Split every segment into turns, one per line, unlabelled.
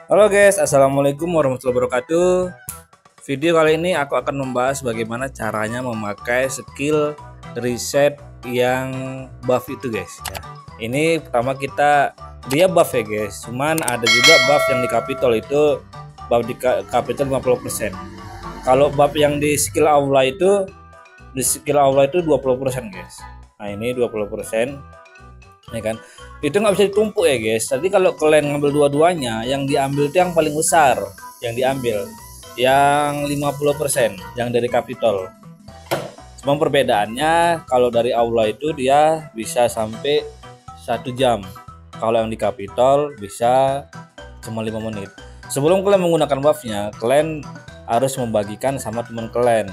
Halo guys, assalamualaikum warahmatullahi wabarakatuh. Video kali ini aku akan membahas bagaimana caranya memakai skill reset yang buff itu guys. Ya, ini pertama dia buff ya guys. Cuman ada juga buff yang di Capitol itu buff di Capitol 50%. Kalau buff yang di skill aula itu 20% guys. Nah ini 20%. Ya kan, itu nggak bisa ditumpuk ya guys. Tadi kalau kalian ngambil dua-duanya, yang diambil itu yang paling besar, yang diambil yang 50% yang dari Capitol. Cuma perbedaannya kalau dari aula itu dia bisa sampai 1 jam, kalau yang di Capitol bisa cuma 5 menit. Sebelum kalian menggunakan buffnya, kalian harus membagikan sama teman kalian.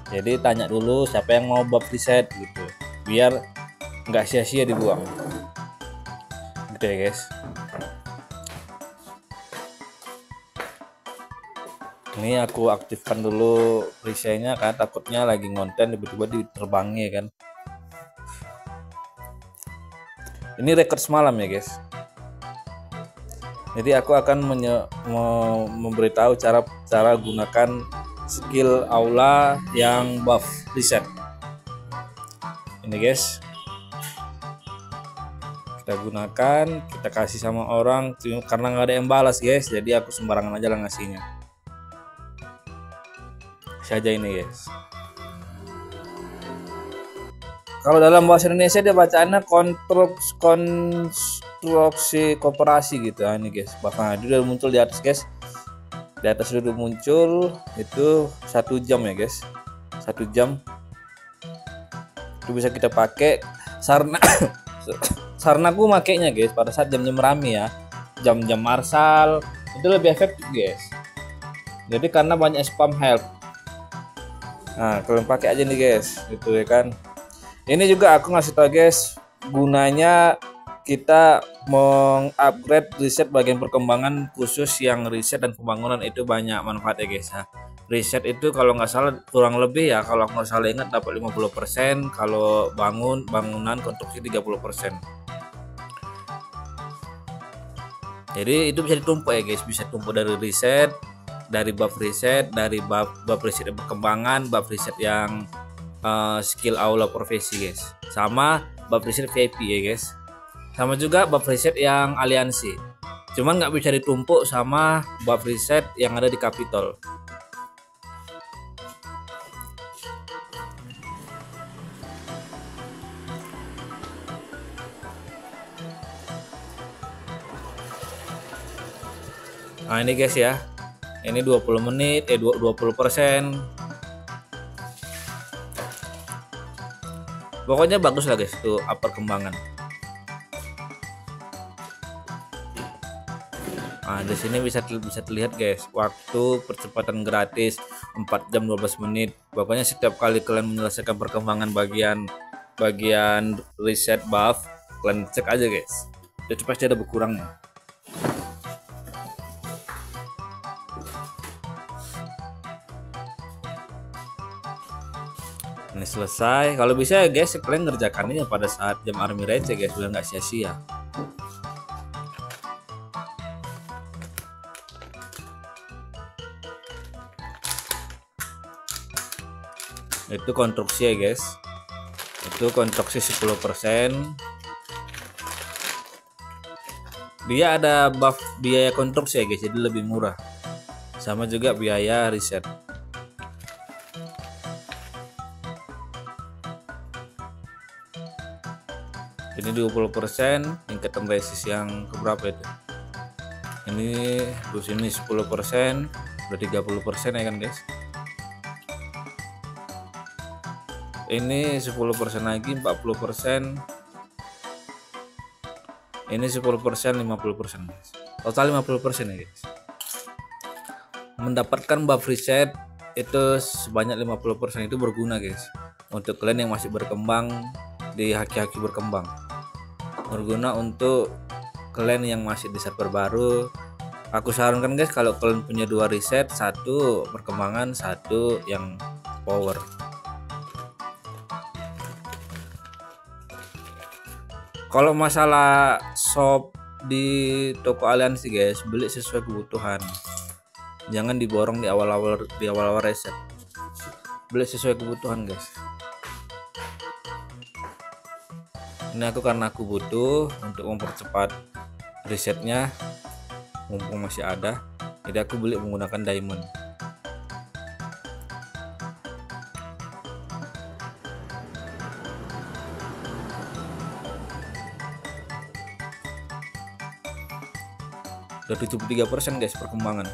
Jadi tanya dulu siapa yang mau buff reset gitu, biar nggak sia-sia dibuang gitu ya guys. Ini aku aktifkan dulu perisainya kan, takutnya lagi ngonten tiba-tiba diterbangi kan. Ini record semalam ya guys, jadi aku akan memberitahu cara gunakan skill aula yang buff reset ini guys. Kita gunakan, kita kasih sama orang karena nggak ada yang balas guys, jadi aku sembarangan aja lah ngasihnya saja ini guys. Kalau dalam bahasa Indonesia dia bacaannya konstruksi koperasi gitu. Nah, ini guys, bahkan dia udah muncul di atas guys, di atas udah muncul itu 1 jam ya guys, 1 jam itu bisa kita pakai sarna. Sarna aku makainya guys pada saat jam-jam rame ya, jam-jam marsal itu lebih efektif guys. Jadi karena banyak spam help. Nah kalian pakai aja nih guys, gitu ya kan. Ini juga aku ngasih tau guys, gunanya kita mengupgrade reset bagian perkembangan khusus yang riset dan pembangunan itu banyak manfaatnya guys ya. Reset itu kalau nggak salah kurang lebih ya, kalau nggak salah ingat dapat 50%, kalau bangunan konstruksi 30%. Jadi itu bisa ditumpuk ya guys, bisa tumpuk dari reset, dari buff reset, dari buff reset yang perkembangan, buff reset yang skill aula profesi guys, sama buff reset VIP ya guys, sama juga buff reset yang aliansi. Cuman nggak bisa ditumpuk sama buff reset yang ada di Capitol. Nah ini guys ya, ini 20 menit 20%. Pokoknya bagus lah guys itu perkembangan. Nah di sini bisa terlihat guys, waktu percepatan gratis 4 jam 12 menit. Pokoknya setiap kali kalian menyelesaikan perkembangan bagian reset buff, kalian cek aja guys, itu pasti ada berkurangnya. Ini selesai. Kalau bisa ya guys, kalian ngerjakannya pada saat jam army raid ya guys, biar nggak sia-sia. Itu konstruksi ya guys, itu konstruksi 10%. Dia ada buff biaya konstruksi ya guys, jadi lebih murah, sama juga biaya reset. Ini 20% tingkatan resist yang keberapa itu, ini terus ini 10%, udah 30% ya kan guys. Ini 10% lagi 40%, ini 10% 50% guys, total 50% ya guys. Mendapatkan buff reset itu sebanyak 50% itu berguna guys, untuk kalian yang masih berkembang di haki-haki berkembang, berguna untuk kalian yang masih di server baru. Aku sarankan guys, kalau kalian punya 2 reset, 1 perkembangan, 1 yang power. Kalau masalah shop di toko aliansi guys, beli sesuai kebutuhan, jangan diborong di awal-awal reset, beli sesuai kebutuhan guys. Ini aku karena aku butuh untuk mempercepat risetnya mumpung masih ada, jadi aku beli menggunakan diamond. Udah 73% guys perkembangan.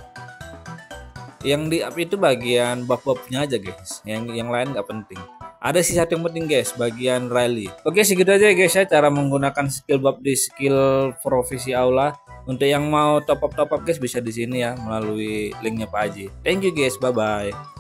Yang di up itu bagian buff-buffnya aja guys, yang lain nggak penting. Ada sih satu yang penting guys, bagian rally. Oke, segitu aja guys ya cara menggunakan skill buff di skill Profesi Aula. Untuk yang mau top up guys bisa di sini ya melalui linknya Pak Aji. Thank you guys, bye bye.